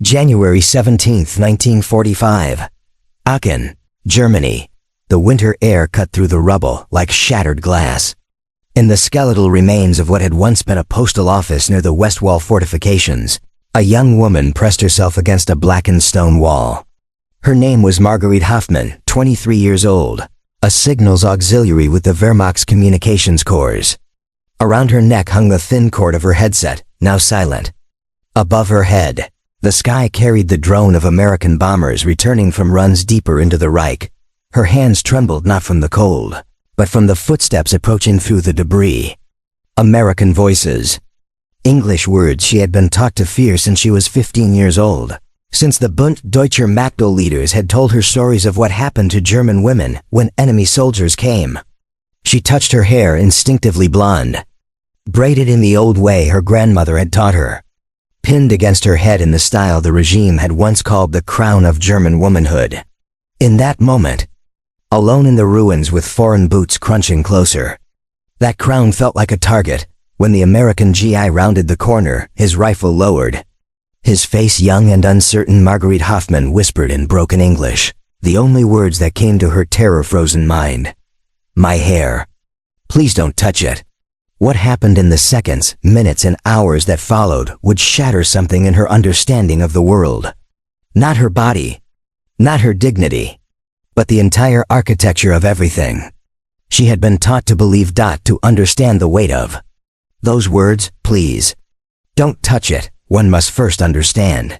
January 17, 1945. Aachen, Germany. The winter air cut through the rubble like shattered glass. In the skeletal remains of what had once been a postal office near the west wall fortifications, a young woman pressed herself against a blackened stone wall. Her name was Marguerite Hoffmann, 23 years old, a signals auxiliary with the Wehrmacht's communications corps. Around her neck hung the thin cord of her headset, now silent. Above her head, the sky carried the drone of American bombers returning from runs deeper into the Reich. Her hands trembled not from the cold, but from the footsteps approaching through the debris. American voices. English words she had been taught to fear since she was 15 years old, since the Bund Deutscher Machtel leaders had told her stories of what happened to German women when enemy soldiers came. She touched her hair instinctively blonde, braided in the old way her grandmother had taught her, pinned against her head in the style the regime had once called the crown of German womanhood. In that moment, alone in the ruins with foreign boots crunching closer, that crown felt like a target when the American GI rounded the corner, his rifle lowered. His face young and uncertain, Marguerite Hoffmann whispered in broken English, the only words that came to her terror-frozen mind. "My hair. Please don't touch it." What happened in the seconds, minutes, and hours that followed would shatter something in her understanding of the world. Not her body, not her dignity, but the entire architecture of everything. She had been taught to believe, to understand the weight of. Those words, please. Don't touch it, one must first understand.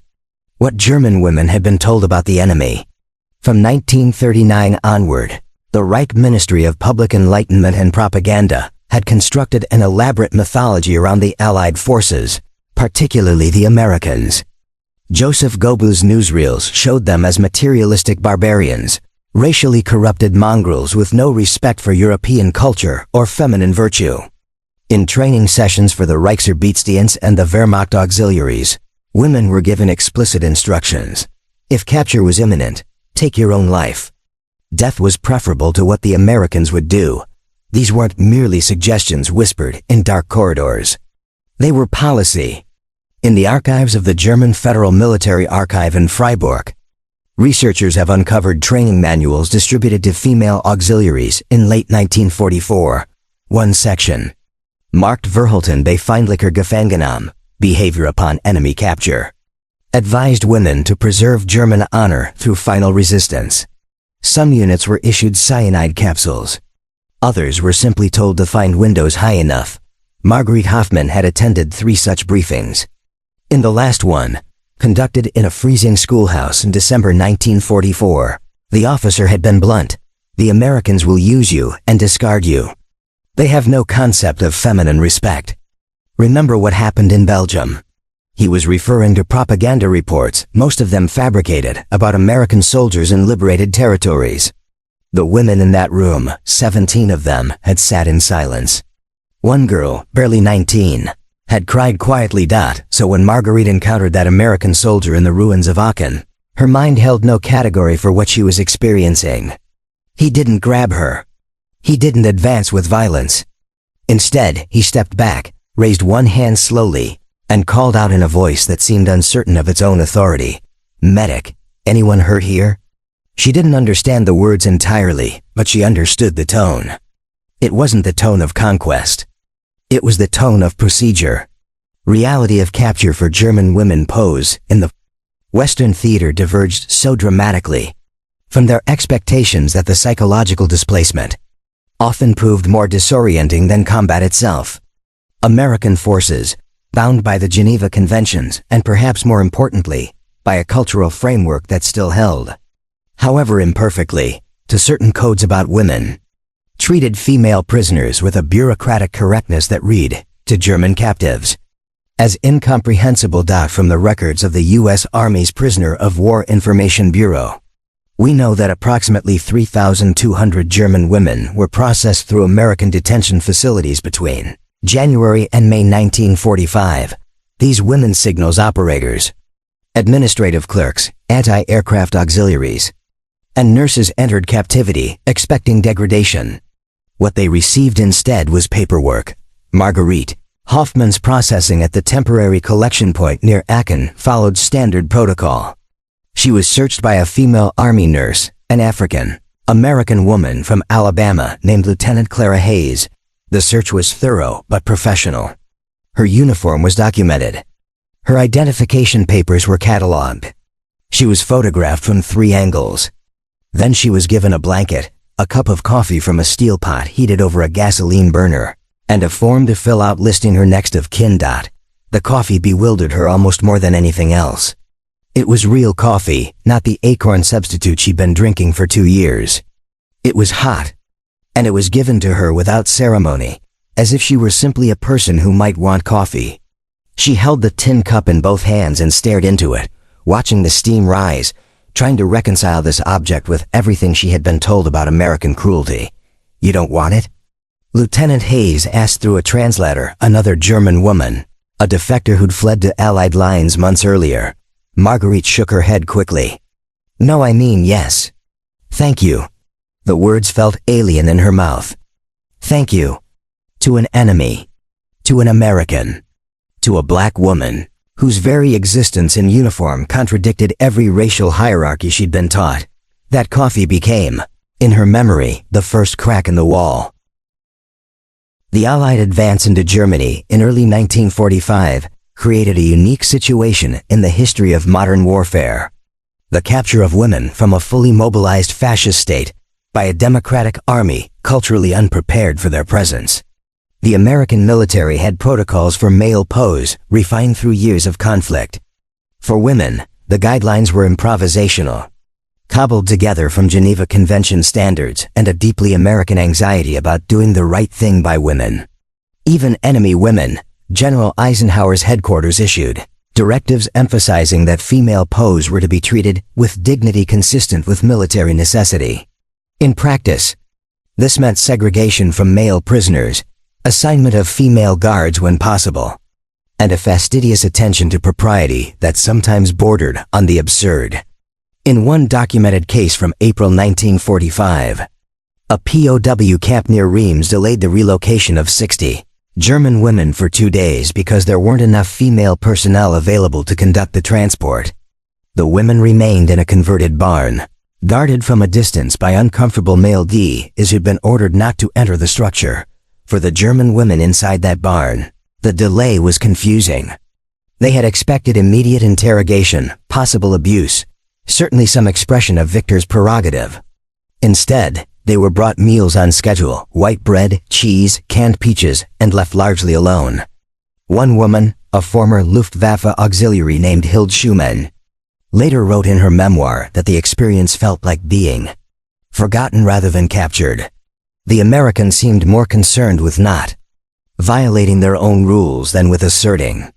What German women had been told about the enemy. From 1939 onward, the Reich Ministry of Public Enlightenment and Propaganda had constructed an elaborate mythology around the Allied forces, particularly the Americans. Joseph Goebbels' newsreels showed them as materialistic barbarians, racially corrupted mongrels with no respect for European culture or feminine virtue. In training sessions for the Reichsarbeitsdienst and the Wehrmacht auxiliaries, women were given explicit instructions. If capture was imminent, take your own life. Death was preferable to what the Americans would do. These weren't merely suggestions whispered in dark corridors. They were policy. In the archives of the German Federal Military Archive in Freiburg, researchers have uncovered training manuals distributed to female auxiliaries in late 1944. One section, marked Verhalten bei feindlicher Gefangennahme, behavior upon enemy capture, advised women to preserve German honor through final resistance. Some units were issued cyanide capsules. Others were simply told to find windows high enough. Marguerite Hoffmann had attended 3 such briefings. In the last one, conducted in a freezing schoolhouse in December 1944, the officer had been blunt. The Americans will use you and discard you. They have no concept of feminine respect. Remember what happened in Belgium. He was referring to propaganda reports, most of them fabricated, about American soldiers in liberated territories. The women in that room, 17 of them, had sat in silence. One girl, barely 19, had cried quietly. So when Marguerite encountered that American soldier in the ruins of Aachen, her mind held no category for what she was experiencing. He didn't grab her. He didn't advance with violence. Instead, he stepped back, raised one hand slowly, and called out in a voice that seemed uncertain of its own authority. "Medic, anyone hurt here?" She didn't understand the words entirely, but she understood the tone. It wasn't the tone of conquest. It was the tone of procedure. Reality of capture for German women pose in the Western theater diverged so dramatically from their expectations that the psychological displacement often proved more disorienting than combat itself. American forces, bound by the Geneva Conventions and perhaps more importantly, by a cultural framework that still held, however imperfectly, to certain codes about women, treated female prisoners with a bureaucratic correctness that read, to German captives, as incomprehensible. From the records of the U.S. Army's Prisoner of War Information Bureau, we know that approximately 3,200 German women were processed through American detention facilities between January and May 1945. These women signals operators, administrative clerks, anti-aircraft auxiliaries, and nurses entered captivity, expecting degradation. What they received instead was paperwork. Marguerite, Hoffman's processing at the temporary collection point near Aachen followed standard protocol. She was searched by a female army nurse, an African-American woman from Alabama named Lieutenant Clara Hayes. The search was thorough but professional. Her uniform was documented. Her identification papers were cataloged. She was photographed from 3 angles. Then she was given a blanket, a cup of coffee from a steel pot heated over a gasoline burner, and a form to fill out listing her next of kin. The coffee bewildered her almost more than anything else. It was real coffee, not the acorn substitute she'd been drinking for 2 years. It was hot, and it was given to her without ceremony, as if she were simply a person who might want coffee. She held the tin cup in both hands and stared into it, watching the steam rise, trying to reconcile this object with everything she had been told about American cruelty. "You don't want it?" Lieutenant Hayes asked through a translator, another German woman, a defector who'd fled to Allied lines months earlier. Marguerite shook her head quickly. "No, I mean yes. Thank you." The words felt alien in her mouth. Thank you. To an enemy. To an American. To a black woman, whose very existence in uniform contradicted every racial hierarchy she'd been taught. That coffee became, in her memory, the first crack in the wall. The Allied advance into Germany in early 1945 created a unique situation in the history of modern warfare. The capture of women from a fully mobilized fascist state by a democratic army culturally unprepared for their presence. The American military had protocols for male POWs refined through years of conflict. For women, the guidelines were improvisational, cobbled together from Geneva Convention standards and a deeply American anxiety about doing the right thing by women. Even enemy women, General Eisenhower's headquarters issued directives emphasizing that female POWs were to be treated with dignity consistent with military necessity. In practice, this meant segregation from male prisoners, assignment of female guards when possible, and a fastidious attention to propriety that sometimes bordered on the absurd. In one documented case from April 1945, a POW camp near Reims delayed the relocation of 60 German women for 2 days because there weren't enough female personnel available to conduct the transport. The women remained in a converted barn, guarded from a distance by uncomfortable male DIs who'd been ordered not to enter the structure. For the German women inside that barn, the delay was confusing. They had expected immediate interrogation, possible abuse, certainly some expression of Victor's prerogative. Instead, they were brought meals on schedule, white bread, cheese, canned peaches, and left largely alone. One woman, a former Luftwaffe auxiliary named Hilde Schumann, later wrote in her memoir that the experience felt like being forgotten rather than captured. The Americans seemed more concerned with not violating their own rules than with asserting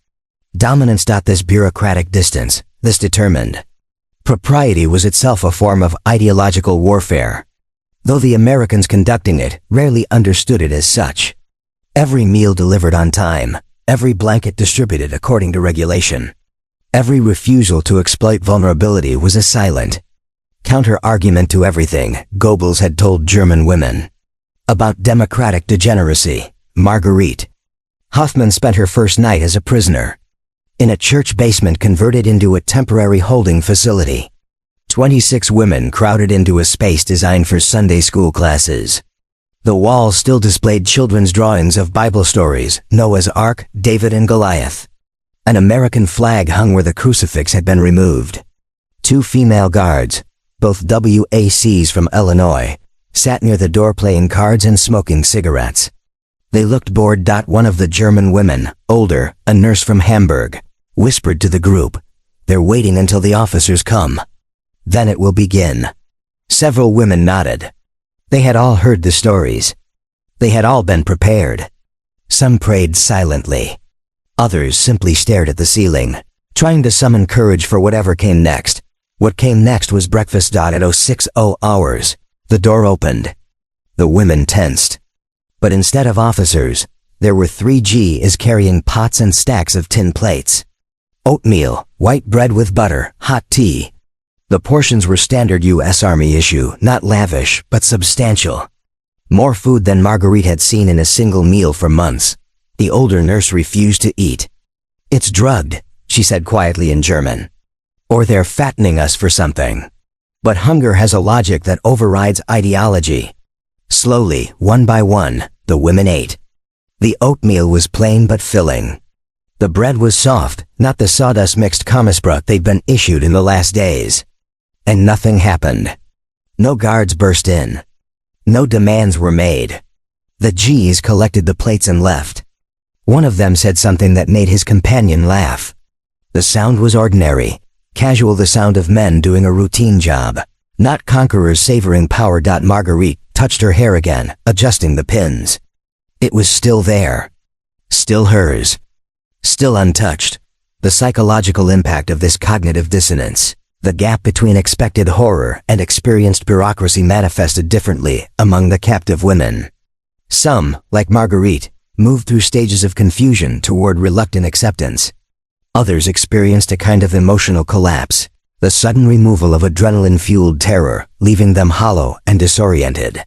dominance. This bureaucratic distance, this determined propriety was itself a form of ideological warfare, though the Americans conducting it rarely understood it as such. Every meal delivered on time, every blanket distributed according to regulation, every refusal to exploit vulnerability was a silent counter-argument to everything Goebbels had told German women about democratic degeneracy. Marguerite Hoffman spent her first night as a prisoner in a church basement converted into a temporary holding facility. 26 women crowded into a space designed for Sunday school classes. The walls still displayed children's drawings of Bible stories, Noah's Ark, David and Goliath. An American flag hung where the crucifix had been removed. 2 female guards, both WACs from Illinois, sat near the door playing cards and smoking cigarettes. They looked bored. One of the German women, older, a nurse from Hamburg, whispered to the group, "They're waiting until the officers come. Then it will begin." Several women nodded. They had all heard the stories. They had all been prepared. Some prayed silently. Others simply stared at the ceiling, trying to summon courage for whatever came next. What came next was breakfast. At 06:00 hours, the door opened. The women tensed. But instead of officers, there were 3 Gs carrying pots and stacks of tin plates. Oatmeal, white bread with butter, hot tea. The portions were standard U.S. Army issue, not lavish, but substantial. More food than Marguerite had seen in a single meal for months. The older nurse refused to eat. "It's drugged," she said quietly in German. "Or they're fattening us for something." But hunger has a logic that overrides ideology. Slowly, one by one, the women ate. The oatmeal was plain but filling. The bread was soft, not the sawdust-mixed Kammersbrot they'd been issued in the last days. And nothing happened. No guards burst in. No demands were made. The G's collected the plates and left. One of them said something that made his companion laugh. The sound was ordinary, casual, the sound of men doing a routine job, not conquerors savoring power. Marguerite touched her hair again, adjusting the pins. It was still there. Still hers. Still untouched. The psychological impact of this cognitive dissonance, the gap between expected horror and experienced bureaucracy, manifested differently among the captive women. Some, like Marguerite, moved through stages of confusion toward reluctant acceptance. Others experienced a kind of emotional collapse, the sudden removal of adrenaline-fueled terror, leaving them hollow and disoriented.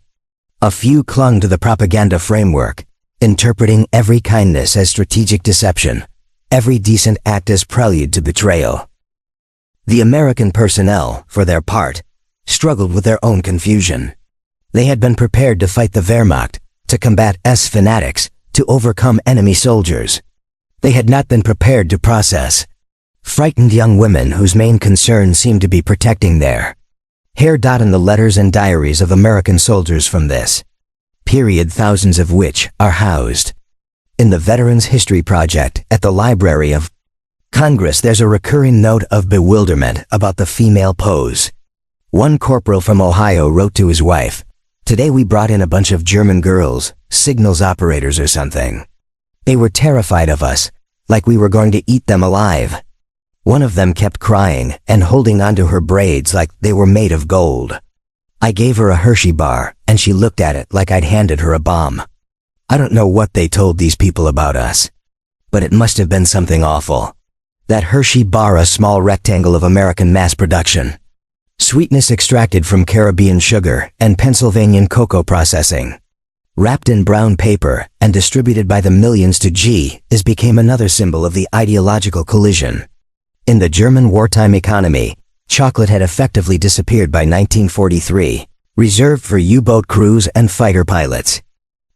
A few clung to the propaganda framework, interpreting every kindness as strategic deception, every decent act as prelude to betrayal. The American personnel, for their part, struggled with their own confusion. They had been prepared to fight the Wehrmacht, to combat fanatics, to overcome enemy soldiers. They had not been prepared to process frightened young women whose main concern seemed to be protecting their hair. In the letters and diaries of American soldiers from this period, thousands of which are housed in the Veterans History Project at the Library of Congress, there's a recurring note of bewilderment about the female pose. One corporal from Ohio wrote to his wife, "Today we brought in a bunch of German girls, signals operators or something. They were terrified of us, like we were going to eat them alive. One of them kept crying and holding onto her braids like they were made of gold. I gave her a Hershey bar, and she looked at it like I'd handed her a bomb. I don't know what they told these people about us, but it must have been something awful. That Hershey bar, a small rectangle of American mass production. Sweetness extracted from Caribbean sugar and Pennsylvanian cocoa processing. Wrapped in brown paper and distributed by the millions to G, is became another symbol of the ideological collision. In the German wartime economy, chocolate had effectively disappeared by 1943, reserved for U-boat crews and fighter pilots.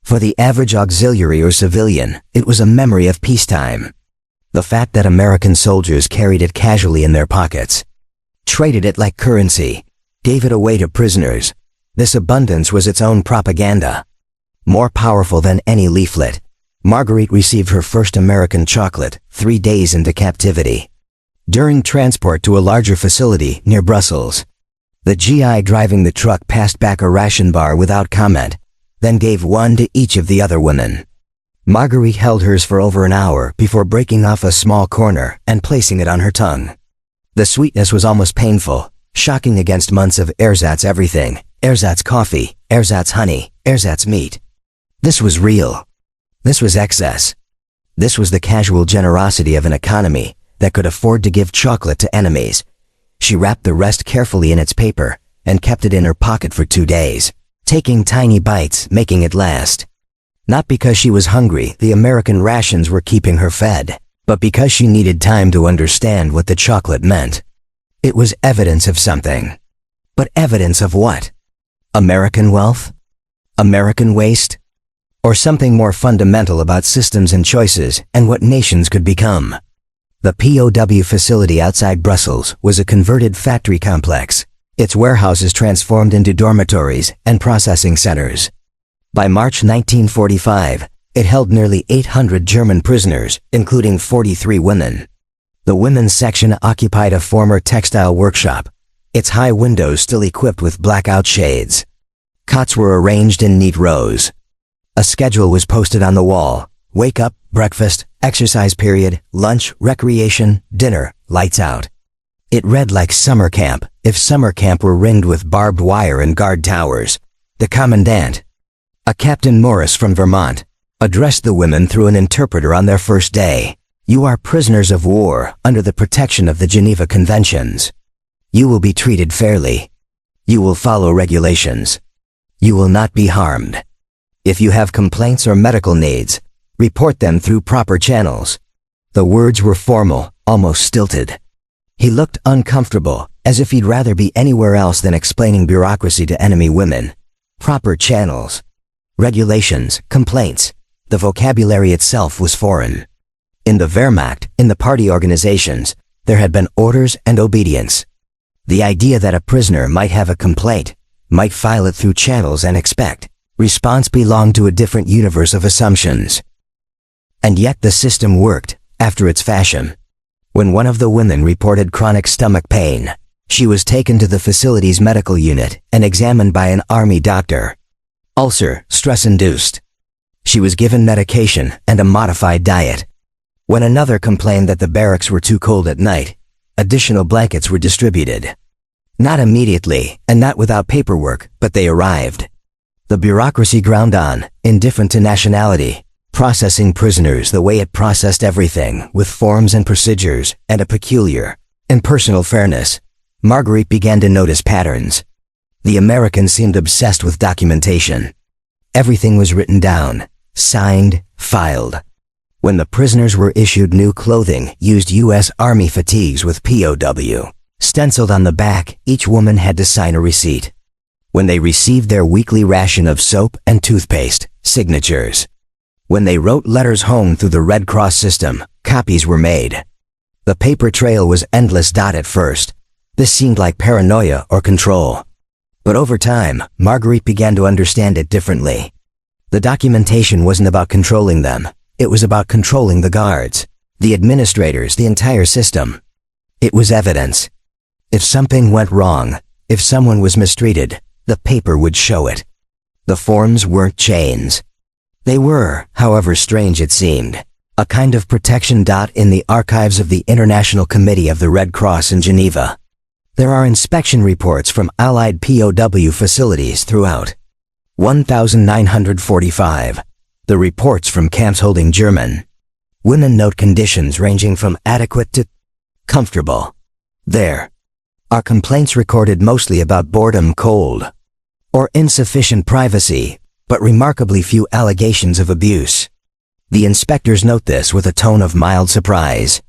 For the average auxiliary or civilian, it was a memory of peacetime. The fact that American soldiers carried it casually in their pockets, traded it like currency, gave it away to prisoners. This abundance was its own propaganda. More powerful than any leaflet, Marguerite received her first American chocolate 3 days into captivity. During transport to a larger facility near Brussels, the GI driving the truck passed back a ration bar without comment, then gave one to each of the other women. Marguerite held hers for over an hour before breaking off a small corner and placing it on her tongue. The sweetness was almost painful, shocking against months of ersatz everything, ersatz coffee, ersatz honey, ersatz meat. This was real. This was excess. This was the casual generosity of an economy that could afford to give chocolate to enemies. She wrapped the rest carefully in its paper and kept it in her pocket for 2 days, taking tiny bites, making it last. Not because she was hungry, the American rations were keeping her fed, but because she needed time to understand what the chocolate meant. It was evidence of something. But evidence of what? American wealth? American waste? Or something more fundamental about systems and choices and what nations could become? The POW facility outside Brussels was a converted factory complex, its warehouses transformed into dormitories and processing centers. By March 1945, it held nearly 800 German prisoners, including 43 women. The women's section occupied a former textile workshop, its high windows still equipped with blackout shades. Cots were arranged in neat rows. A schedule was posted on the wall: wake up, breakfast, exercise period, lunch, recreation, dinner, lights out. It read like summer camp, if summer camp were ringed with barbed wire and guard towers. The commandant, a Captain Morris from Vermont, addressed the women through an interpreter on their first day. You are prisoners of war under the protection of the Geneva Conventions. You will be treated fairly. You will follow regulations. You will not be harmed. If you have complaints or medical needs, Report them through proper channels. The words were formal, almost stilted. He looked uncomfortable, as if he'd rather be anywhere else than explaining bureaucracy to enemy women. Proper channels. Regulations, complaints. The vocabulary itself was foreign. In the Wehrmacht, in the party organizations, there had been orders and obedience. The idea that a prisoner might have a complaint, might file it through channels and expect response belonged to a different universe of assumptions. And yet the system worked, after its fashion. When one of the women reported chronic stomach pain, she was taken to the facility's medical unit and examined by an army doctor. Ulcer, stress-induced. She was given medication and a modified diet. When another complained that the barracks were too cold at night, additional blankets were distributed. Not immediately, and not without paperwork, but they arrived. The bureaucracy ground on, indifferent to nationality, processing prisoners the way it processed everything, with forms and procedures, and a peculiar, impersonal fairness. Marguerite began to notice patterns. The Americans seemed obsessed with documentation. Everything was written down, signed, filed. When the prisoners were issued new clothing, used U.S. Army fatigues with POW stenciled on the back, each woman had to sign a receipt. When they received their weekly ration of soap and toothpaste, signatures. When they wrote letters home through the Red Cross system, copies were made. The paper trail was endless. At first, this seemed like paranoia or control. But over time, Marguerite began to understand it differently. The documentation wasn't about controlling them. It was about controlling the guards, the administrators, the entire system. It was evidence. If something went wrong, if someone was mistreated, the paper would show it. The forms weren't chains. They were, however strange it seemed, a kind of protection. In the archives of the International Committee of the Red Cross in Geneva, there are inspection reports from Allied POW facilities throughout. 1945. The reports from camps holding German women note conditions ranging from adequate to comfortable. There are complaints recorded mostly about boredom, cold, or insufficient privacy, but remarkably few allegations of abuse. The inspectors note this with a tone of mild surprise.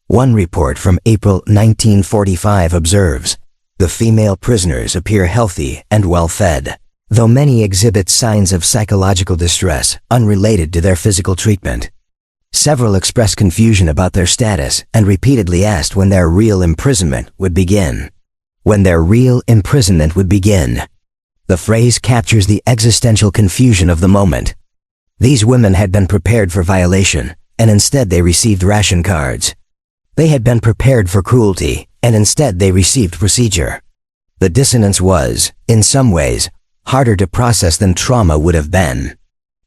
One report from April 1945 observes, the female prisoners appear healthy and well-fed, though many exhibit signs of psychological distress unrelated to their physical treatment. Several expressed confusion about their status and repeatedly asked when their real imprisonment would begin. When their real imprisonment would begin. The phrase captures the existential confusion of the moment. These women had been prepared for violation, and instead they received ration cards. They had been prepared for cruelty, and instead they received procedure. The dissonance was, in some ways, harder to process than trauma would have been.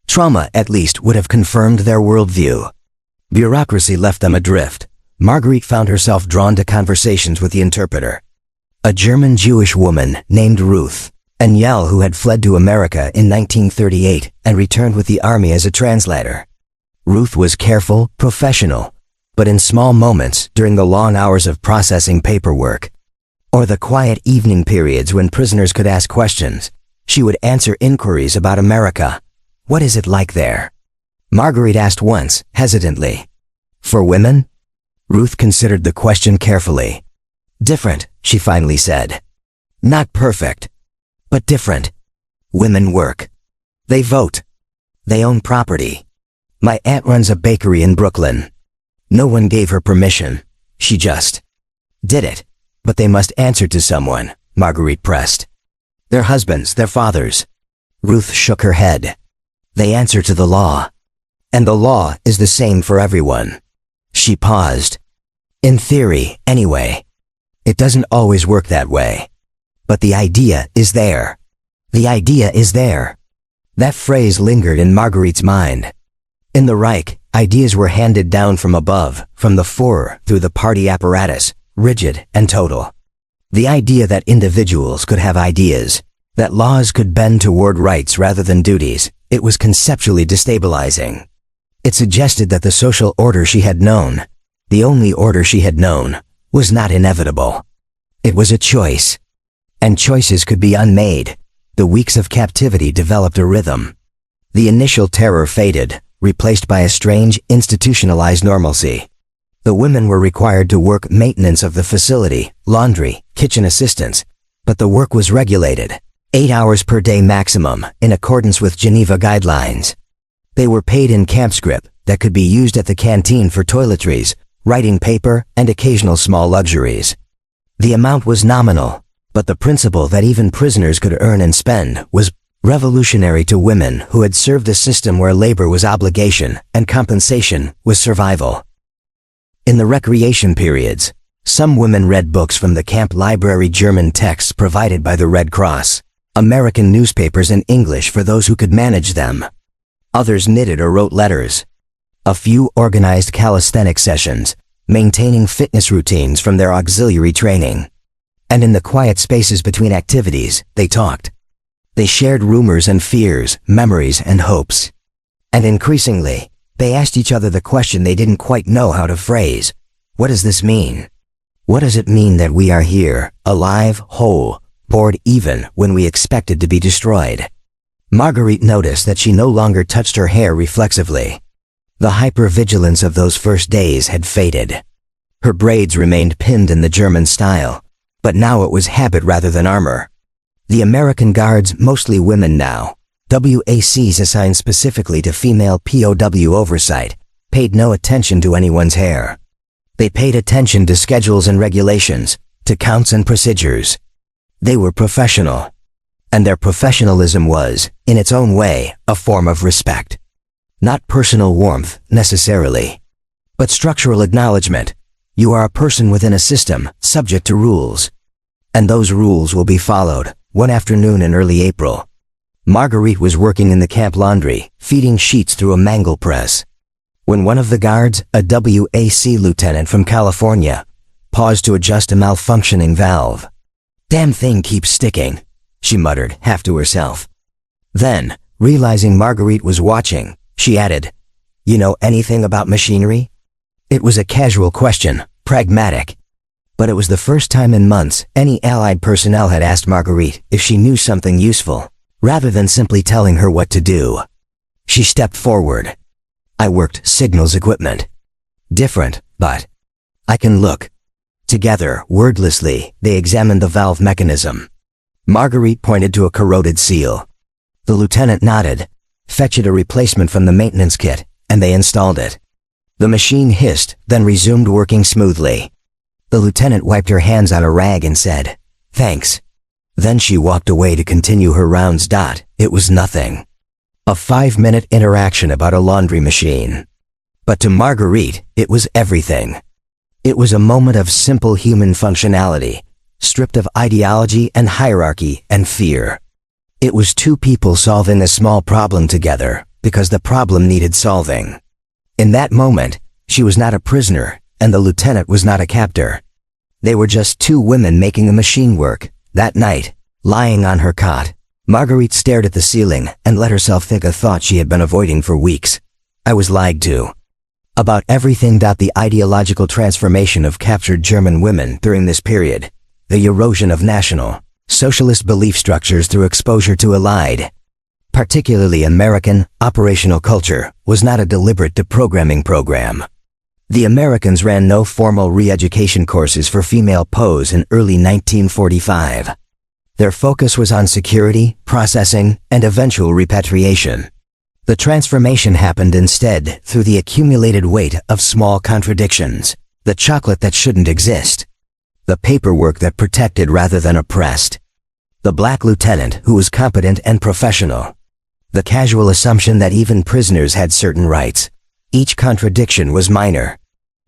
Trauma, at least, would have confirmed their worldview. Bureaucracy left them adrift. Marguerite found herself drawn to conversations with the interpreter. A German Jewish woman named Ruth Anyel, who had fled to America in 1938 and returned with the army as a translator. Ruth was careful, professional, but in small moments during the long hours of processing paperwork, or the quiet evening periods when prisoners could ask questions, she would answer inquiries about America. What is it like there? Marguerite asked once, hesitantly. For women? Ruth considered the question carefully. Different, she finally said. Not perfect, but different. Women work. They vote. They own property. My aunt runs a bakery in Brooklyn. No one gave her permission. She just did it. But they must answer to someone, Marguerite pressed. Their husbands, their fathers. Ruth shook her head. They answer to the law. And the law is the same for everyone. She paused. In theory, anyway. It doesn't always work that way. But the idea is there. The idea is there. That phrase lingered in Marguerite's mind. In the Reich, ideas were handed down from above, from the Führer through the party apparatus, rigid and total. The idea that individuals could have ideas, that laws could bend toward rights rather than duties, it was conceptually destabilizing. It suggested that the social order she had known, the only order she had known, was not inevitable. It was a choice. And choices could be unmade. The weeks of captivity developed a rhythm. The initial terror faded. replaced by a strange, institutionalized normalcy. The women were required to work maintenance of the facility, laundry, kitchen assistance, but the work was regulated, 8 hours per day maximum, in accordance with Geneva guidelines. They were paid in camp scrip that could be used at the canteen for toiletries, writing paper, and occasional small luxuries. The amount was nominal, but the principle that even prisoners could earn and spend was revolutionary to women who had served a system where labor was obligation and compensation was survival. In the recreation periods, some women read books from the camp library, German texts provided by the Red Cross, American newspapers in English for those who could manage them. Others knitted or wrote letters. A few organized calisthenic sessions, maintaining fitness routines from their auxiliary training. And in the quiet spaces between activities, they talked. They shared rumors and fears, memories and hopes. And increasingly, they asked each other the question they didn't quite know how to phrase. What does this mean? What does it mean that we are here, alive, whole, bored even when we expected to be destroyed? Marguerite noticed that she no longer touched her hair reflexively. The hypervigilance of those first days had faded. Her braids remained pinned in the German style, but now it was habit rather than armor. The American guards, mostly women now, WACs assigned specifically to female POW oversight, paid no attention to anyone's hair. They paid attention to schedules and regulations, to counts and procedures. They were professional. And their professionalism was, in its own way, a form of respect. Not personal warmth, necessarily, but structural acknowledgement. You are a person within a system, subject to rules. And those rules will be followed. One afternoon in early April, Marguerite was working in the camp laundry, feeding sheets through a mangle press, when one of the guards, a WAC lieutenant from California, paused to adjust a malfunctioning valve. "Damn thing keeps sticking," she muttered, half to herself. Then, realizing Marguerite was watching, she added, "You know anything about machinery?" It was a casual question, pragmatic. But it was the first time in months any Allied personnel had asked Marguerite if she knew something useful, rather than simply telling her what to do. She stepped forward. "I worked signals equipment. Different, but I can look." Together, wordlessly, they examined the valve mechanism. Marguerite pointed to a corroded seal. The lieutenant nodded, fetched a replacement from the maintenance kit, and they installed it. The machine hissed, then resumed working smoothly. The lieutenant wiped her hands on a rag and said, "Thanks." Then she walked away to continue her rounds. It was nothing. A 5-minute interaction about a laundry machine. But to Marguerite, it was everything. It was a moment of simple human functionality, stripped of ideology and hierarchy and fear. It was two people solving a small problem together, because the problem needed solving. In that moment, she was not a prisoner, and the lieutenant was not a captor. They were just two women making a machine work. That night, lying on her cot, Marguerite stared at the ceiling and let herself think a thought she had been avoiding for weeks. I was lied to. About everything. The ideological transformation of captured German women during this period, the erosion of national, socialist belief structures through exposure to Allied, particularly American, operational culture, was not a deliberate deprogramming program. The Americans ran no formal re-education courses for female POWs in early 1945. Their focus was on security, processing, and eventual repatriation. The transformation happened instead through the accumulated weight of small contradictions, the chocolate that shouldn't exist, the paperwork that protected rather than oppressed, the black lieutenant who was competent and professional, the casual assumption that even prisoners had certain rights. Each contradiction was minor.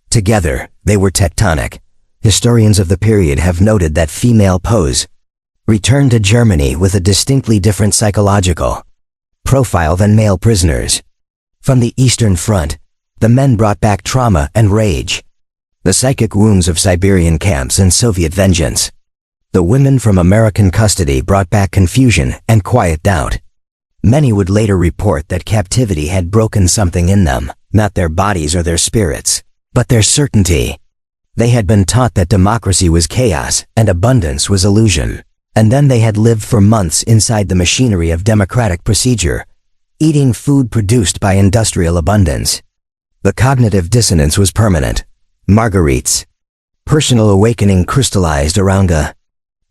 Together, they were tectonic. Historians of the period have noted that female POWs returned to Germany with a distinctly different psychological profile than male prisoners. From the Eastern Front, the men brought back trauma and rage, the psychic wounds of Siberian camps and Soviet vengeance. The women from American custody brought back confusion and quiet doubt. Many would later report that captivity had broken something in them, not their bodies or their spirits, but their certainty. They had been taught that democracy was chaos and abundance was illusion, and then they had lived for months inside the machinery of democratic procedure, eating food produced by industrial abundance. The cognitive dissonance was permanent. Marguerite's personal awakening crystallized around a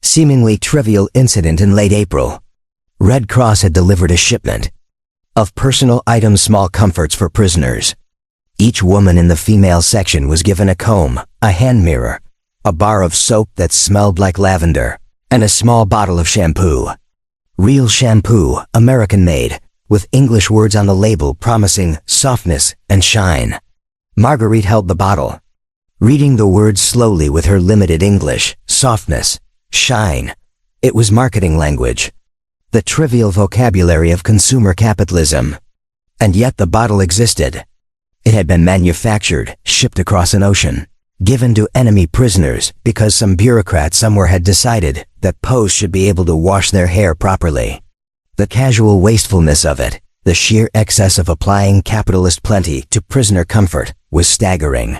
seemingly trivial incident in late April. Red Cross had delivered a shipment of personal items, small comforts for prisoners. Each woman in the female section was given a comb, a hand mirror, a bar of soap that smelled like lavender, and a small bottle of shampoo. Real shampoo, American-made, with English words on the label promising softness and shine. Marguerite held the bottle, reading the words slowly with her limited English. Softness, shine. It was marketing language, the trivial vocabulary of consumer capitalism. And yet the bottle existed. It had been manufactured, shipped across an ocean, given to enemy prisoners because some bureaucrat somewhere had decided that POWs should be able to wash their hair properly. The casual wastefulness of it, the sheer excess of applying capitalist plenty to prisoner comfort, was staggering.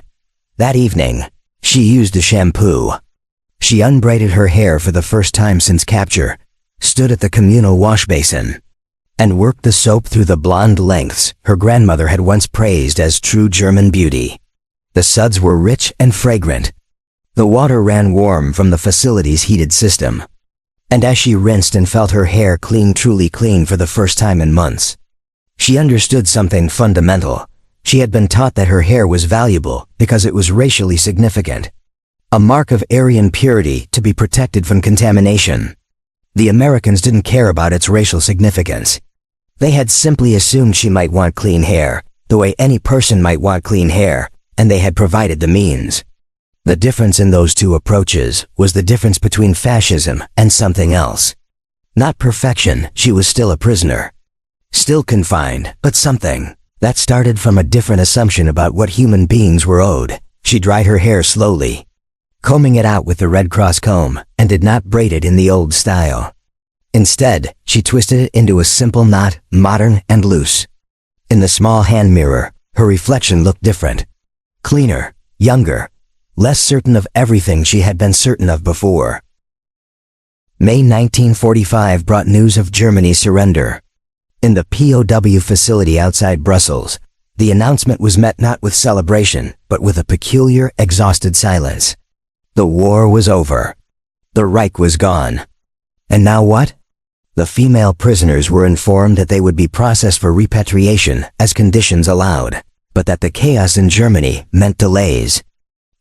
That evening, she used a shampoo. She unbraided her hair for the first time since capture, stood at the communal wash basin, and worked the soap through the blonde lengths her grandmother had once praised as true German beauty. The suds were rich and fragrant. The water ran warm from the facility's heated system. And as she rinsed and felt her hair clean, truly clean for the first time in months, she understood something fundamental. She had been taught that her hair was valuable because it was racially significant, a mark of Aryan purity to be protected from contamination. The Americans didn't care about its racial significance. They had simply assumed she might want clean hair, the way any person might want clean hair, and they had provided the means. The difference in those two approaches was the difference between fascism and something else. Not perfection, she was still a prisoner. Still confined, but something that started from a different assumption about what human beings were owed. She dried her hair slowly, combing it out with the Red Cross comb, and did not braid it in the old style. Instead, she twisted it into a simple knot, modern and loose. In the small hand mirror, her reflection looked different. Cleaner, younger, less certain of everything she had been certain of before. May 1945 brought news of Germany's surrender. In the POW facility outside Brussels, the announcement was met not with celebration, but with a peculiar, exhausted silence. The war was over. The Reich was gone. And now what? The female prisoners were informed that they would be processed for repatriation as conditions allowed, but that the chaos in Germany meant delays.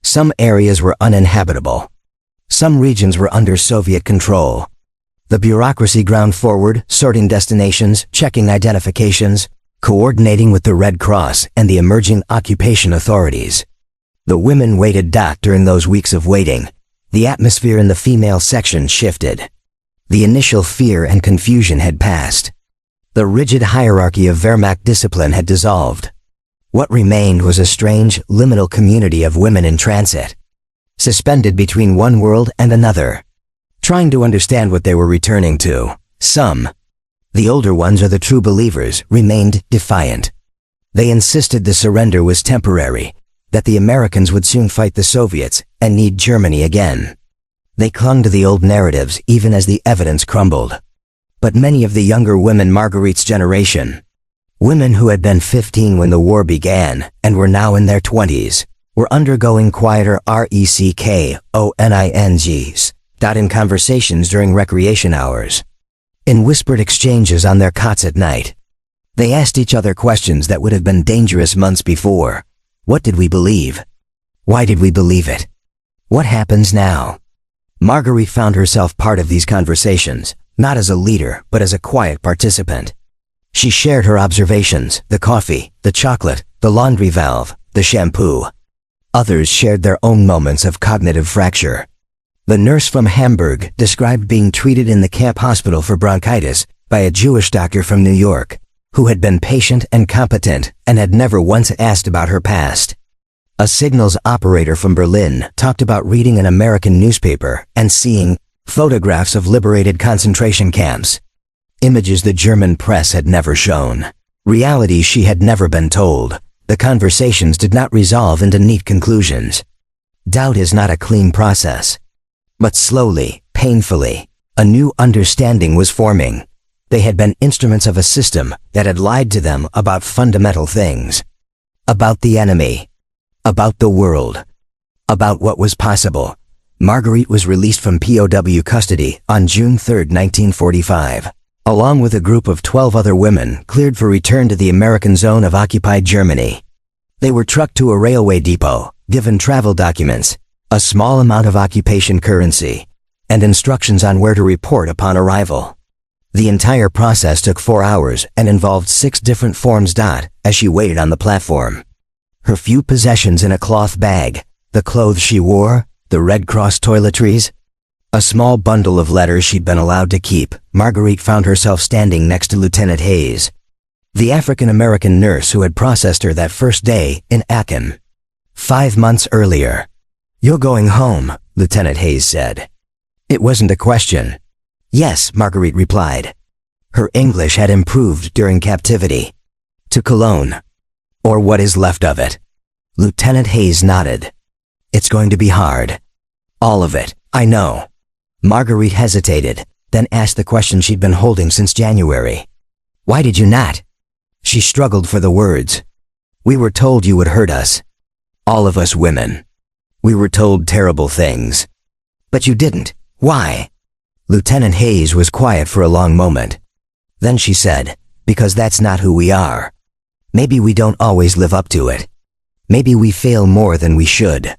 Some areas were uninhabitable. Some regions were under Soviet control. The bureaucracy ground forward, sorting destinations, checking identifications, coordinating with the Red Cross and the emerging occupation authorities. The women waited. During those weeks of waiting, the atmosphere in the female section shifted. The initial fear and confusion had passed. The rigid hierarchy of Wehrmacht discipline had dissolved. What remained was a strange, liminal community of women in transit, suspended between one world and another, trying to understand what they were returning to. Some, the older ones or the true believers, remained defiant. They insisted the surrender was temporary, that the Americans would soon fight the Soviets and need Germany again. They clung to the old narratives even as the evidence crumbled. But many of the younger women, Marguerite's generation, women who had been 15 when the war began and were now in their 20s, were undergoing quieter reckonings in conversations during recreation hours. In whispered exchanges on their cots at night, they asked each other questions that would have been dangerous months before. What did we believe? Why did we believe it? What happens now? Marguerite found herself part of these conversations, not as a leader, but as a quiet participant. She shared her observations, the coffee, the chocolate, the laundry valve, the shampoo. Others shared their own moments of cognitive fracture. The nurse from Hamburg described being treated in the camp hospital for bronchitis by a Jewish doctor from New York, who had been patient and competent and had never once asked about her past. A signals operator from Berlin talked about reading an American newspaper and seeing photographs of liberated concentration camps, images the German press had never shown, realities she had never been told. The conversations did not resolve into neat conclusions. Doubt is not a clean process. But slowly, painfully, a new understanding was forming. They had been instruments of a system that had lied to them about fundamental things. About the enemy. About the world. About what was possible. Marguerite was released from POW custody on June 3, 1945, along with a group of 12 other women cleared for return to the American zone of occupied Germany. They were trucked to a railway depot, given travel documents, a small amount of occupation currency, and instructions on where to report upon arrival. The entire process took 4 hours and involved 6 different forms. As she waited on the platform. Her few possessions in a cloth bag, the clothes she wore, the Red Cross toiletries, a small bundle of letters she'd been allowed to keep, Marguerite found herself standing next to Lieutenant Hayes, the African-American nurse who had processed her that first day in Aachen. 5 months earlier. "You're going home," Lieutenant Hayes said. It wasn't a question. "Yes," Marguerite replied. Her English had improved during captivity. "To Cologne. Or what is left of it." Lieutenant Hayes nodded. "It's going to be hard." "All of it, I know." Marguerite hesitated, then asked the question she'd been holding since January. "Why did you not?" She struggled for the words. "We were told you would hurt us. All of us women. We were told terrible things. But you didn't. Why?" Lieutenant Hayes was quiet for a long moment. Then she said, "Because that's not who we are. Maybe we don't always live up to it. Maybe we fail more than we should.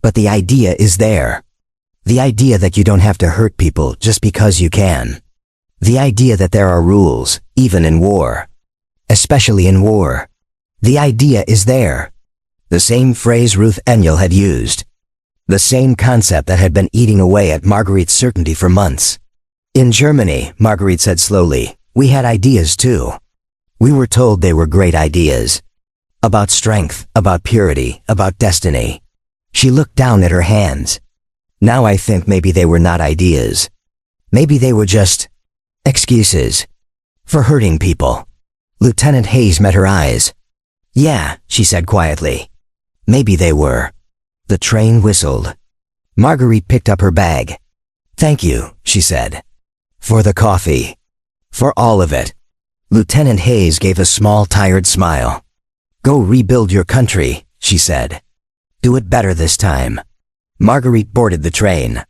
But the idea is there. The idea that you don't have to hurt people just because you can. The idea that there are rules, even in war. Especially in war. The idea is there." The same phrase Ruth Engel had used. The same concept that had been eating away at Marguerite's certainty for months. "In Germany," Marguerite said slowly, "we had ideas too. We were told they were great ideas. About strength, about purity, about destiny." She looked down at her hands. "Now I think maybe they were not ideas. Maybe they were just excuses. For hurting people." Lieutenant Hayes met her eyes. "Yeah," she said quietly. "Maybe they were." The train whistled. Marguerite picked up her bag. "Thank you," she said. "For the coffee. For all of it." Lieutenant Hayes gave a small, tired smile. "Go rebuild your country," she said. "Do it better this time." Marguerite boarded the train.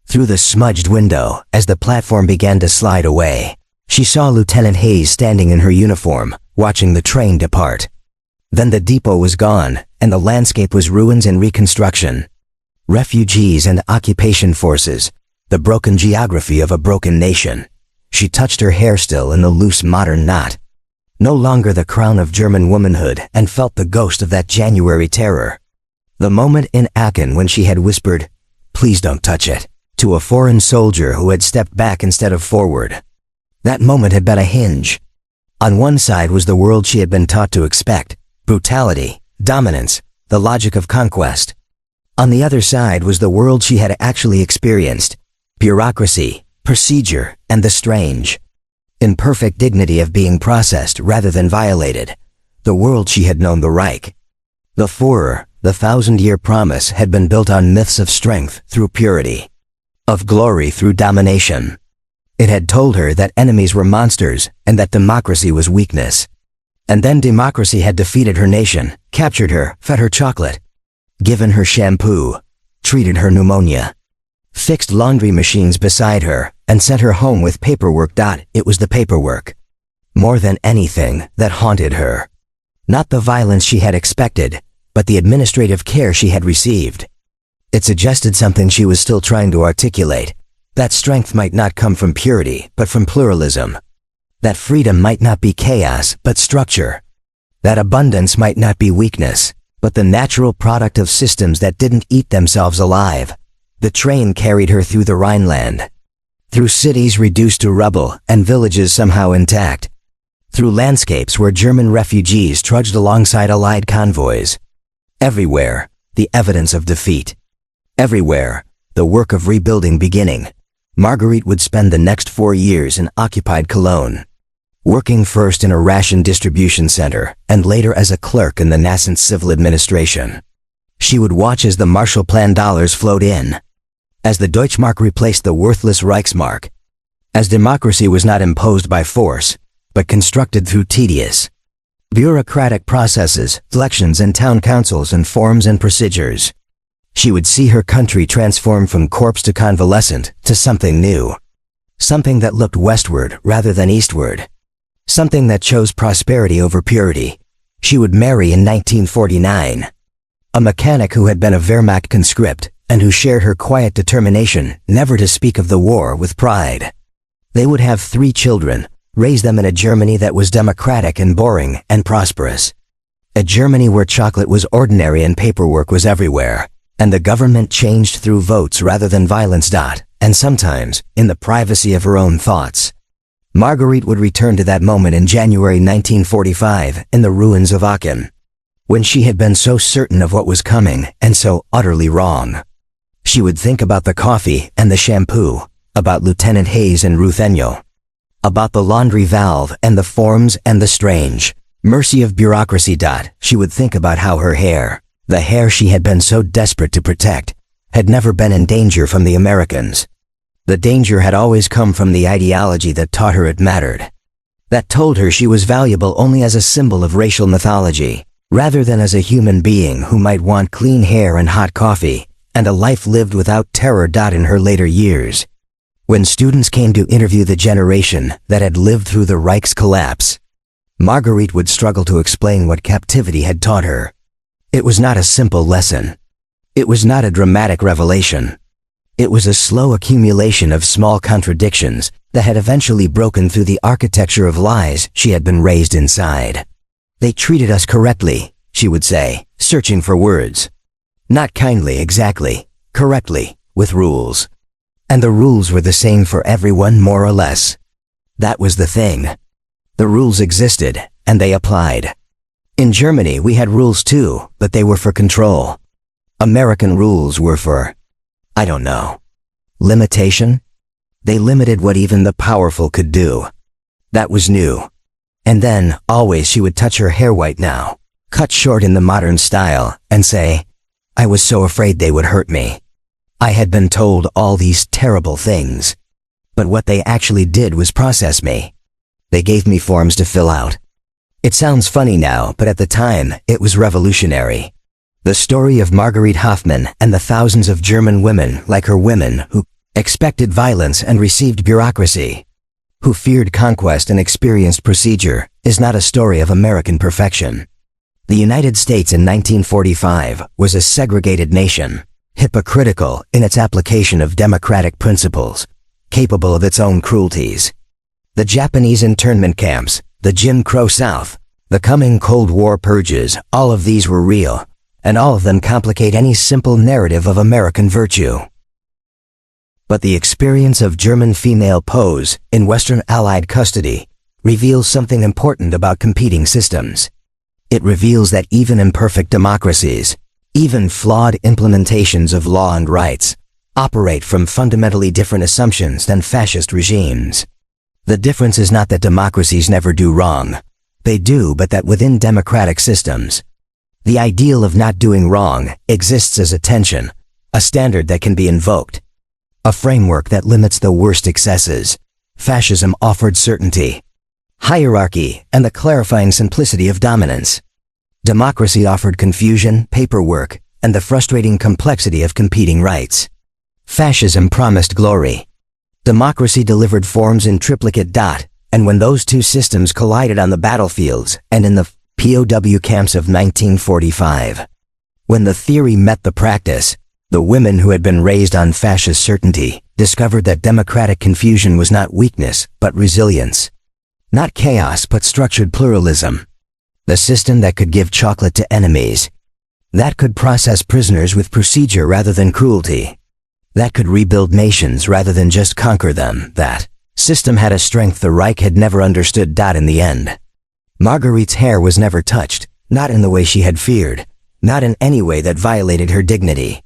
Through the smudged window, as the platform began to slide away, she saw Lieutenant Hayes standing in her uniform, watching the train depart. Then the depot was gone, and the landscape was ruins and reconstruction. Refugees and occupation forces, the broken geography of a broken nation. She touched her hair still in the loose modern knot. No longer the crown of German womanhood, and felt the ghost of that January terror. The moment in Aachen when she had whispered, "Please don't touch it," to a foreign soldier who had stepped back instead of forward. That moment had been a hinge. On one side was the world she had been taught to expect. Brutality, dominance, the logic of conquest. On the other side was the world she had actually experienced. Bureaucracy, procedure, and the strange, imperfect dignity of being processed rather than violated. The world she had known the Reich. The Führer, the 1,000-year promise, had been built on myths of strength through purity, of glory through domination. It had told her that enemies were monsters and that democracy was weakness. And then democracy had defeated her nation, captured her, fed her chocolate, given her shampoo, treated her pneumonia, fixed laundry machines beside her, and sent her home with paperwork. It was the paperwork, more than anything, that haunted her. Not the violence she had expected, but the administrative care she had received. It suggested something she was still trying to articulate, that strength might not come from purity, but from pluralism. That freedom might not be chaos, but structure. That abundance might not be weakness, but the natural product of systems that didn't eat themselves alive. The train carried her through the Rhineland. Through cities reduced to rubble and villages somehow intact. Through landscapes where German refugees trudged alongside Allied convoys. Everywhere, the evidence of defeat. Everywhere, the work of rebuilding beginning. Marguerite would spend the next 4 years in occupied Cologne, working first in a ration distribution center and later as a clerk in the nascent civil administration. She would watch as the Marshall Plan dollars flowed in, as the Deutschmark replaced the worthless Reichsmark, as democracy was not imposed by force, but constructed through tedious, bureaucratic processes, elections and town councils and forms and procedures. She would see her country transform from corpse to convalescent to something new. Something that looked westward rather than eastward. Something that chose prosperity over purity. She would marry in 1949. A mechanic who had been a Wehrmacht conscript and who shared her quiet determination never to speak of the war with pride. They would have 3 children, raise them in a Germany that was democratic and boring and prosperous. A Germany where chocolate was ordinary and paperwork was everywhere, and the government changed through votes rather than violence. And sometimes, in the privacy of her own thoughts. Marguerite would return to that moment in January 1945 in the ruins of Aachen, when she had been so certain of what was coming and so utterly wrong. She would think about the coffee and the shampoo, about Lieutenant Hayes and Ruth Enyo, about the laundry valve and the forms and the strange mercy of bureaucracy. She would think about how her hair, the hair she had been so desperate to protect, had never been in danger from the Americans. The danger had always come from the ideology that taught her it mattered, that told her she was valuable only as a symbol of racial mythology, rather than as a human being who might want clean hair and hot coffee, and a life lived without terror. In her later years, when students came to interview the generation that had lived through the Reich's collapse, Marguerite would struggle to explain what captivity had taught her. It was not a simple lesson. It was not a dramatic revelation. It was a slow accumulation of small contradictions that had eventually broken through the architecture of lies she had been raised inside. They treated us correctly, she would say, searching for words. Not kindly exactly, correctly, with rules. And the rules were the same for everyone more or less. That was the thing. The rules existed, and they applied. In Germany we had rules too, but they were for control. American rules were for, I don't know, limitation? They limited what even the powerful could do. That was new. And then, always she would touch her hair white now, cut short in the modern style, and say, I was so afraid they would hurt me. I had been told all these terrible things. But what they actually did was process me. They gave me forms to fill out. It sounds funny now, but at the time, it was revolutionary. The story of Marguerite Hoffmann and the thousands of German women like her, women who expected violence and received bureaucracy, who feared conquest and experienced procedure, is not a story of American perfection. The United States in 1945 was a segregated nation, hypocritical in its application of democratic principles, capable of its own cruelties. The Japanese internment camps, the Jim Crow South, the coming Cold War purges, all of these were real, and all of them complicate any simple narrative of American virtue. But the experience of German female POWs in Western Allied custody reveals something important about competing systems. It reveals that even imperfect democracies, even flawed implementations of law and rights, operate from fundamentally different assumptions than fascist regimes. The difference is not that democracies never do wrong. They do, but that within democratic systems, the ideal of not doing wrong exists as a tension, a standard that can be invoked, a framework that limits the worst excesses. Fascism offered certainty, hierarchy, and the clarifying simplicity of dominance. Democracy offered confusion, paperwork, and the frustrating complexity of competing rights. Fascism promised glory. Democracy delivered forms in triplicate. And when those two systems collided on the battlefields and in the POW camps of 1945, when the theory met the practice, the women who had been raised on fascist certainty discovered that democratic confusion was not weakness, but resilience. Not chaos, but structured pluralism. The system that could give chocolate to enemies. That could process prisoners with procedure rather than cruelty. That could rebuild nations rather than just conquer them. That system had a strength the Reich had never understood. In the end, Marguerite's hair was never touched, not in the way she had feared, not in any way that violated her dignity.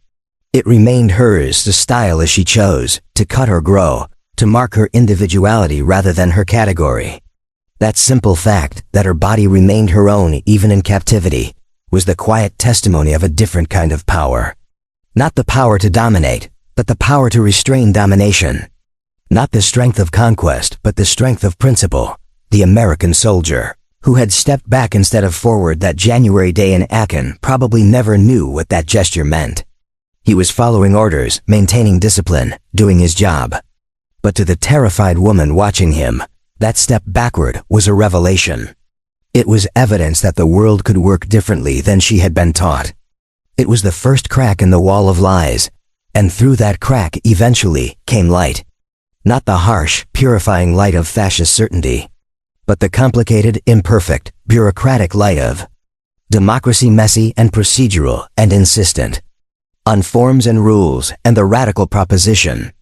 It remained hers to style as she chose, to cut or grow, to mark her individuality rather than her category. That simple fact, that her body remained her own even in captivity, was the quiet testimony of a different kind of power. Not the power to dominate, but the power to restrain domination. Not the strength of conquest, but the strength of principle. The American soldier, who had stepped back instead of forward that January day in Aachen, probably never knew what that gesture meant. He was following orders, maintaining discipline, doing his job. But to the terrified woman watching him, that step backward was a revelation. It was evidence that the world could work differently than she had been taught. It was the first crack in the wall of lies, and through that crack eventually came light. Not the harsh, purifying light of fascist certainty, but the complicated, imperfect, bureaucratic light of democracy, messy and procedural and insistent, on forms and rules, and the radical proposition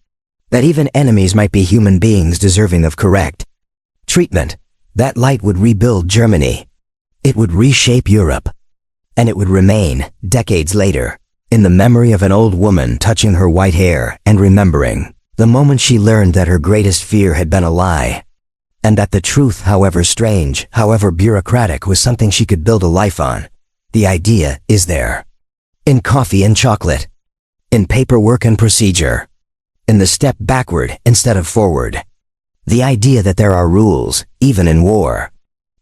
that even enemies might be human beings deserving of correct treatment. That light would rebuild Germany. It would reshape Europe. And it would remain, decades later, in the memory of an old woman touching her white hair and remembering the moment she learned that her greatest fear had been a lie, and that the truth, however strange, however bureaucratic, was something she could build a life on. The idea is there. In coffee and chocolate. In paperwork and procedure. In the step backward instead of forward. The idea that there are rules, even in war.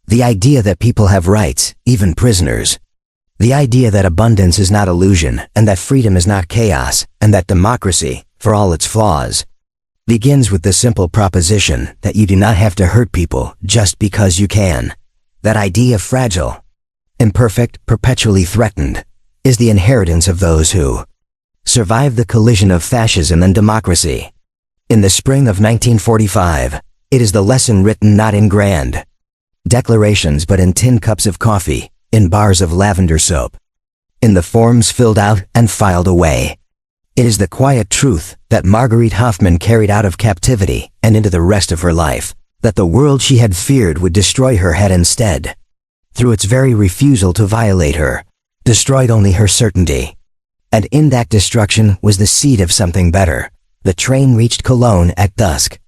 The idea that people have rights, even prisoners. The idea that abundance is not illusion, and that freedom is not chaos, and that democracy, for all its flaws, begins with the simple proposition that you do not have to hurt people just because you can. That idea, fragile, imperfect, perpetually threatened, is the inheritance of those who survived the collision of fascism and democracy. In the spring of 1945, it is the lesson written not in grand declarations but in tin cups of coffee, in bars of lavender soap, in the forms filled out and filed away. It is the quiet truth that Marguerite Hoffmann carried out of captivity and into the rest of her life, that the world she had feared would destroy her had instead, through its very refusal to violate her, destroyed only her certainty. And in that destruction was the seed of something better. The train reached Cologne at dusk.